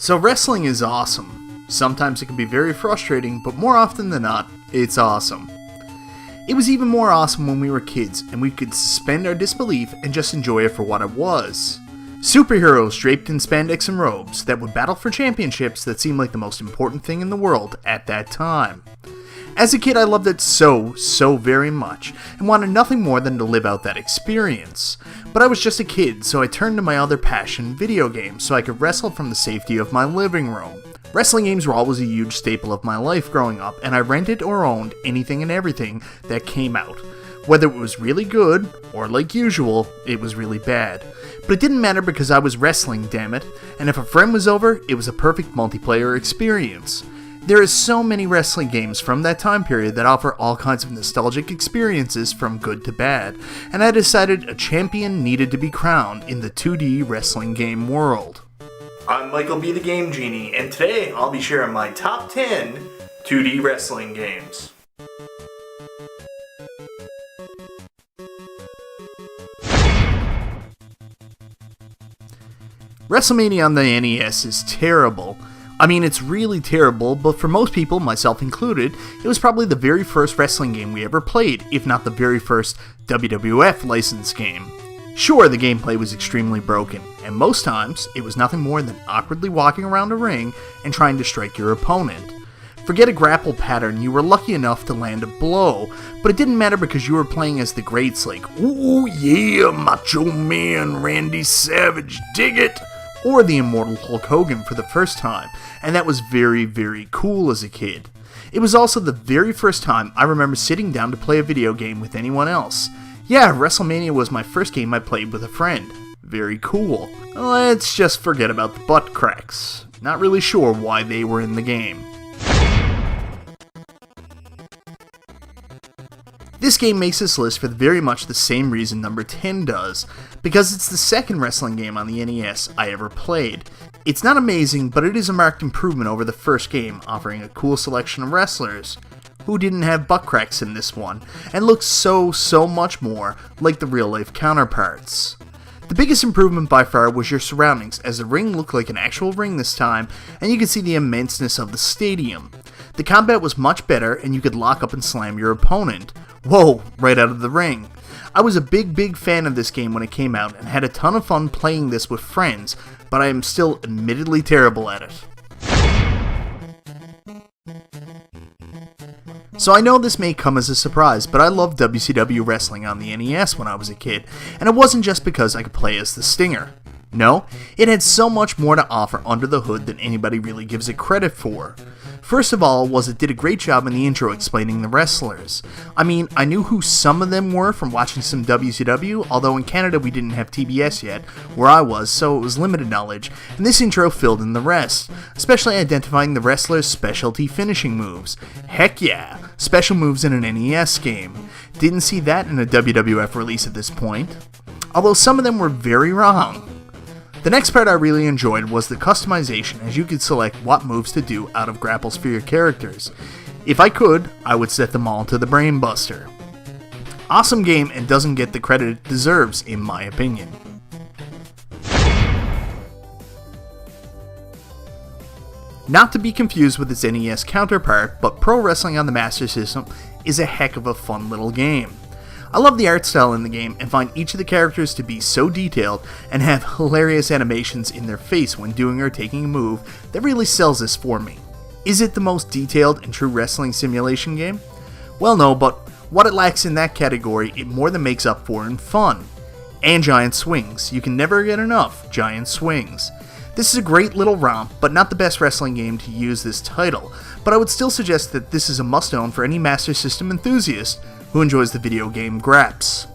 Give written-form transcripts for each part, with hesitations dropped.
So wrestling is awesome. Sometimes it can be very frustrating, but more often than not, it's awesome. It was even more awesome when we were kids and we could suspend our disbelief and just enjoy it for what it was. Superheroes draped in spandex and robes that would battle for championships that seemed like the most important thing in the world at that time. As a kid, I loved it so very much, and wanted nothing more than to live out that experience. But I was just a kid, so I turned to my other passion, video games, so I could wrestle from the safety of my living room. Wrestling games were always a huge staple of my life growing up, and I rented or owned anything and everything that came out. Whether it was really good, or like usual, it was really bad. But it didn't matter because I was wrestling, damn it, and if a friend was over, it was a perfect multiplayer experience. There are so many wrestling games from that time period that offer all kinds of nostalgic experiences from good to bad, and I decided a champion needed to be crowned in the 2D wrestling game world. I'm MichaelBtheGameGenie, and today I'll be sharing my top 10 2D wrestling games. Wrestlemania on the NES is terrible. I mean, it's really terrible, but for most people, myself included, it was probably the very first wrestling game we ever played, if not the very first WWF licensed game. Sure, the gameplay was extremely broken, and most times, it was nothing more than awkwardly walking around a ring and trying to strike your opponent. Forget a grapple pattern, you were lucky enough to land a blow, but it didn't matter because you were playing as the greats like, "Ooh yeah, Macho Man Randy Savage, dig it!" or the immortal Hulk Hogan for the first time, and that was very cool as a kid. It was also the very first time I remember sitting down to play a video game with anyone else. Yeah, Wrestlemania was my first game I played with a friend. Very cool. Let's just forget about the butt cracks. Not really sure why they were in the game. This game makes this list for very much the same reason number 10 does, because it's the second wrestling game on the NES I ever played. It's not amazing, but it is a marked improvement over the first game, offering a cool selection of wrestlers. Who didn't have butt cracks in this one, and looks so much more like the real-life counterparts. The biggest improvement by far was your surroundings, as the ring looked like an actual ring this time, and you could see the immenseness of the stadium. The combat was much better, and you could lock up and slam your opponent. Whoa, right out of the ring. I was a big fan of this game when it came out, and had a ton of fun playing this with friends, but I am still admittedly terrible at it. So I know this may come as a surprise, but I loved WCW wrestling on the NES when I was a kid, and it wasn't just because I could play as the Stinger. No, it had so much more to offer under the hood than anybody really gives it credit for. First of all was it did a great job in the intro explaining the wrestlers. I mean, I knew who some of them were from watching some WCW, although in Canada we didn't have TBS yet, where I was, so it was limited knowledge, and this intro filled in the rest, especially identifying the wrestlers' specialty finishing moves. Heck yeah, special moves in an NES game. Didn't see that in a WWF release at this point, although some of them were very wrong. The next part I really enjoyed was the customization, as you could select what moves to do out of grapples for your characters. If I could, I would set them all to the Brain Buster. Awesome game and doesn't get the credit it deserves, in my opinion. Not to be confused with its NES counterpart, but Pro Wrestling on the Master System is a heck of a fun little game. I love the art style in the game and find each of the characters to be so detailed and have hilarious animations in their face when doing or taking a move that really sells this for me. Is it the most detailed and true wrestling simulation game? Well, no, but what it lacks in that category, it more than makes up for in fun. And giant swings. You can never get enough giant swings. This is a great little romp, but not the best wrestling game to use this title, but I would still suggest that this is a must-own for any Master System enthusiast who enjoys the video game graps.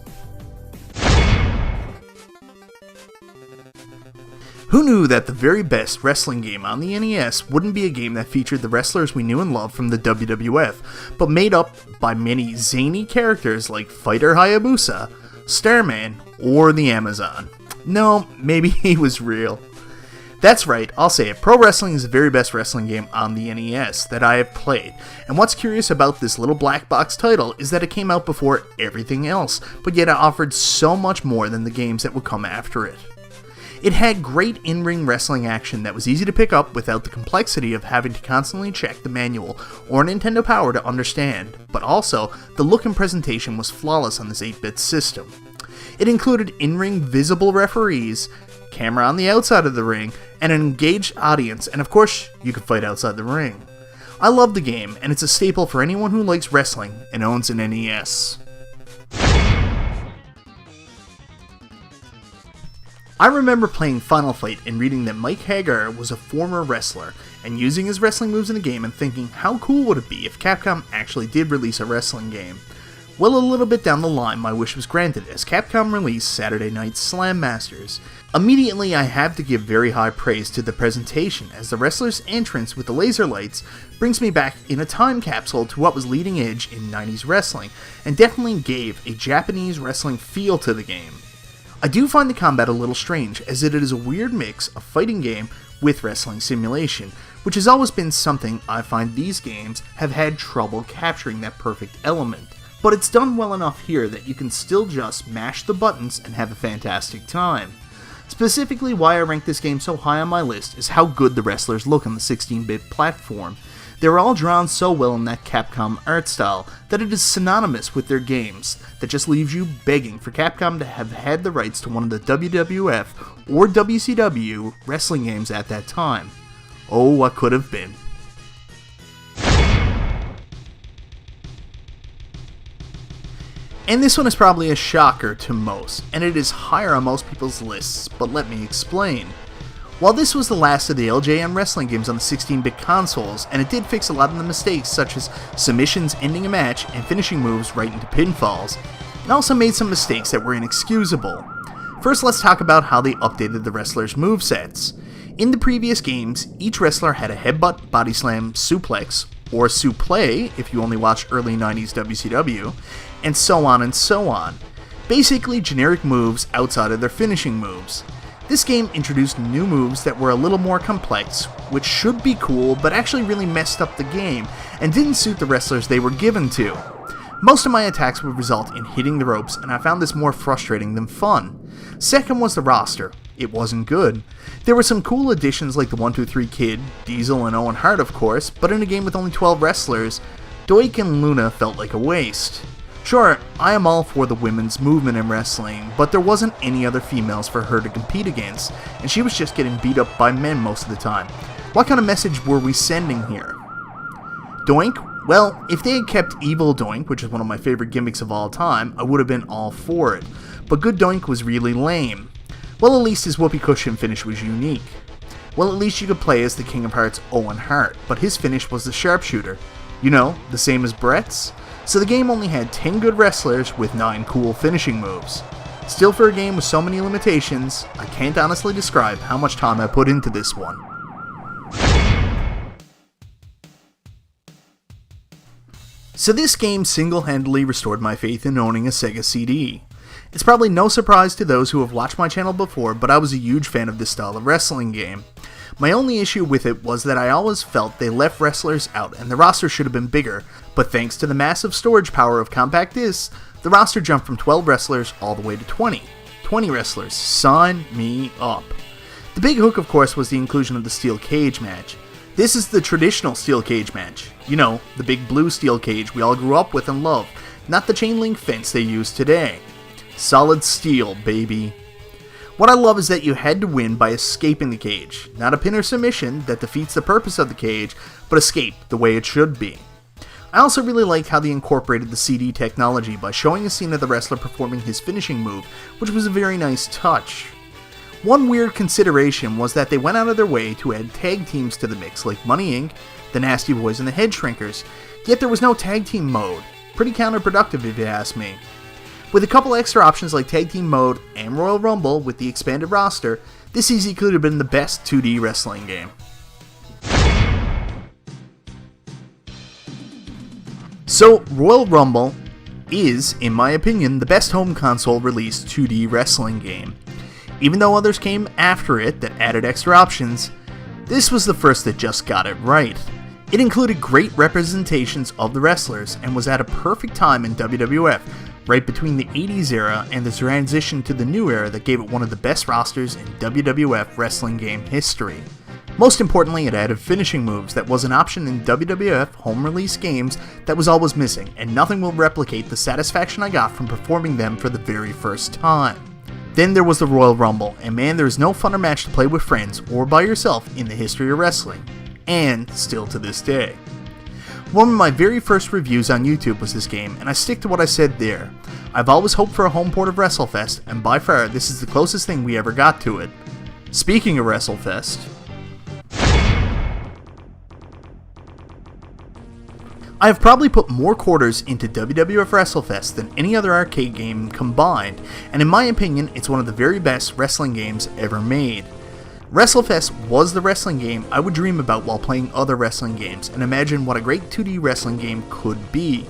Who knew that the very best wrestling game on the NES wouldn't be a game that featured the wrestlers we knew and loved from the WWF, but made up by many zany characters like Fighter Hayabusa, Starman, or the Amazon? No, maybe he was real. That's right, I'll say it. Pro Wrestling is the very best wrestling game on the NES that I have played. And what's curious about this little black box title is that it came out before everything else, but yet it offered so much more than the games that would come after it. It had great in-ring wrestling action that was easy to pick up without the complexity of having to constantly check the manual or Nintendo Power to understand, but also the look and presentation was flawless on this 8-bit system. It included in-ring visible referees, camera on the outside of the ring, and an engaged audience, and of course, you could fight outside the ring. I love the game, and it's a staple for anyone who likes wrestling and owns an NES. I remember playing Final Fight and reading that Mike Hagar was a former wrestler, and using his wrestling moves in the game and thinking, how cool would it be if Capcom actually did release a wrestling game? Well, a little bit down the line, my wish was granted as Capcom released Saturday Night's Slammasters. Immediately, I have to give very high praise to the presentation, as the wrestler's entrance with the laser lights brings me back in a time capsule to what was leading edge in 90s wrestling, and definitely gave a Japanese wrestling feel to the game. I do find the combat a little strange, as it is a weird mix of fighting game with wrestling simulation, which has always been something I find these games have had trouble capturing that perfect element. But it's done well enough here that you can still just mash the buttons and have a fantastic time. Specifically, why I rank this game so high on my list is how good the wrestlers look on the 16-bit platform. They're all drawn so well in that Capcom art style that it is synonymous with their games, that just leaves you begging for Capcom to have had the rights to one of the WWF or WCW wrestling games at that time. Oh, what could have been. And this one is probably a shocker to most, and it is higher on most people's lists, but let me explain. While this was the last of the LJN wrestling games on the 16-bit consoles, and it did fix a lot of the mistakes such as submissions ending a match and finishing moves right into pinfalls, it also made some mistakes that were inexcusable. First, let's talk about how they updated the wrestlers' movesets. In the previous games, each wrestler had a headbutt, body slam, suplex, or suplex if you only watched early 90s WCW, and so on and so on. Basically generic moves outside of their finishing moves. This game introduced new moves that were a little more complex, which should be cool, but actually really messed up the game, and didn't suit the wrestlers they were given to. Most of my attacks would result in hitting the ropes, and I found this more frustrating than fun. Second was the roster. It wasn't good. There were some cool additions like the 1-2-3 Kid, Diesel, and Owen Hart of course, but in a game with only 12 wrestlers, Doink and Luna felt like a waste. Sure, I am all for the women's movement in wrestling, but there wasn't any other females for her to compete against, and she was just getting beat up by men most of the time. What kind of message were we sending here? Doink? Well, if they had kept Evil Doink, which is one of my favorite gimmicks of all time, I would have been all for it. But Good Doink was really lame. Well, at least his whoopee cushion finish was unique. Well, at least you could play as the King of Hearts Owen Hart, but his finish was the sharpshooter. You know, the same as Brett's? So the game only had 10 good wrestlers with 9 cool finishing moves. Still, for a game with so many limitations, I can't honestly describe how much time I put into this one. So this game single-handedly restored my faith in owning a SEGA CD. It's probably no surprise to those who have watched my channel before, but I was a huge fan of this style of wrestling game. My only issue with it was that I always felt they left wrestlers out and the roster should have been bigger, but thanks to the massive storage power of compact discs, the roster jumped from 12 wrestlers all the way to 20. 20 wrestlers, sign me up. The big hook, of course, was the inclusion of the steel cage match. This is the traditional steel cage match. You know, the big blue steel cage we all grew up with and loved, not the chain link fence they use today. Solid steel, baby. What I love is that you had to win by escaping the cage. Not a pin or submission that defeats the purpose of the cage, but escape the way it should be. I also really liked how they incorporated the CD technology by showing a scene of the wrestler performing his finishing move, which was a very nice touch. One weird consideration was that they went out of their way to add tag teams to the mix like Money Inc., the Nasty Boys, and the Head Shrinkers, yet there was no tag team mode. Pretty counterproductive if you ask me. With a couple extra options like Tag Team Mode and Royal Rumble with the expanded roster, this easily could have been the best 2D wrestling game. So, Royal Rumble is, in my opinion, the best home console released 2D wrestling game. Even though others came after it that added extra options, this was the first that just got it right. It included great representations of the wrestlers and was at a perfect time in WWF, right between the 80s era and the transition to the new era that gave it one of the best rosters in WWF wrestling game history. Most importantly, it added finishing moves that was an option in WWF home release games that was always missing, and nothing will replicate the satisfaction I got from performing them for the very first time. Then there was the Royal Rumble, and man, there is no funner match to play with friends or by yourself in the history of wrestling, and still to this day. One of my very first reviews on YouTube was this game, and I stick to what I said there. I've always hoped for a home port of Wrestlefest, and by far this is the closest thing we ever got to it. Speaking of Wrestlefest, I have probably put more quarters into WWF Wrestlefest than any other arcade game combined, and in my opinion, it's one of the very best wrestling games ever made. Wrestlefest was the wrestling game I would dream about while playing other wrestling games, and imagine what a great 2D wrestling game could be.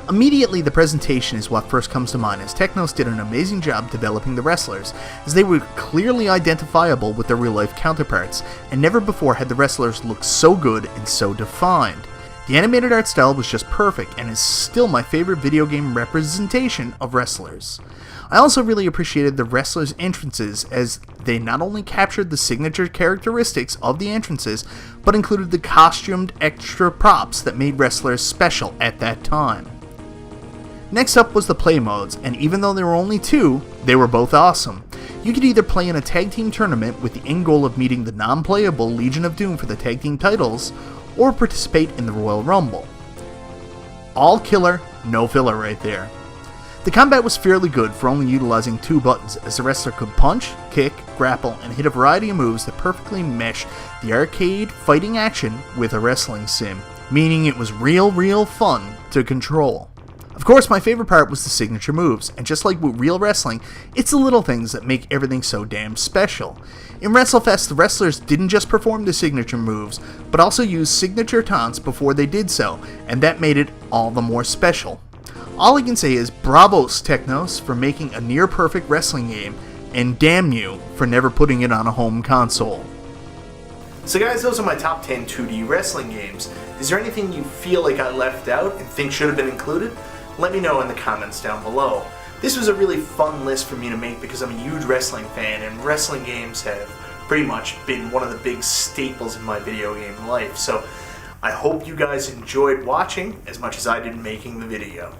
Immediately, the presentation is what first comes to mind, as Technos did an amazing job developing the wrestlers, as they were clearly identifiable with their real-life counterparts, and never before had the wrestlers looked so good and so defined. The animated art style was just perfect, and is still my favorite video game representation of wrestlers. I also really appreciated the wrestlers' entrances, as they not only captured the signature characteristics of the entrances, but included the costumed extra props that made wrestlers special at that time. Next up was the play modes, and even though there were only two, they were both awesome. You could either play in a tag team tournament with the end goal of meeting the non-playable Legion of Doom for the tag team titles, or participate in the Royal Rumble. All killer, no filler right there. The combat was fairly good for only utilizing two buttons, as the wrestler could punch, kick, grapple, and hit a variety of moves that perfectly mesh the arcade fighting action with a wrestling sim, meaning it was real fun to control. Of course, my favorite part was the signature moves, and just like with real wrestling, it's the little things that make everything so damn special. In Wrestlefest, the wrestlers didn't just perform the signature moves, but also used signature taunts before they did so, and that made it all the more special. All I can say is bravos, Technos, for making a near-perfect wrestling game, and damn you for never putting it on a home console. So guys, those are my top 10 2D wrestling games. Is there anything you feel like I left out and think should have been included? Let me know in the comments down below. This was a really fun list for me to make because I'm a huge wrestling fan, and wrestling games have pretty much been one of the big staples in my video game life. So I hope you guys enjoyed watching as much as I did making the video.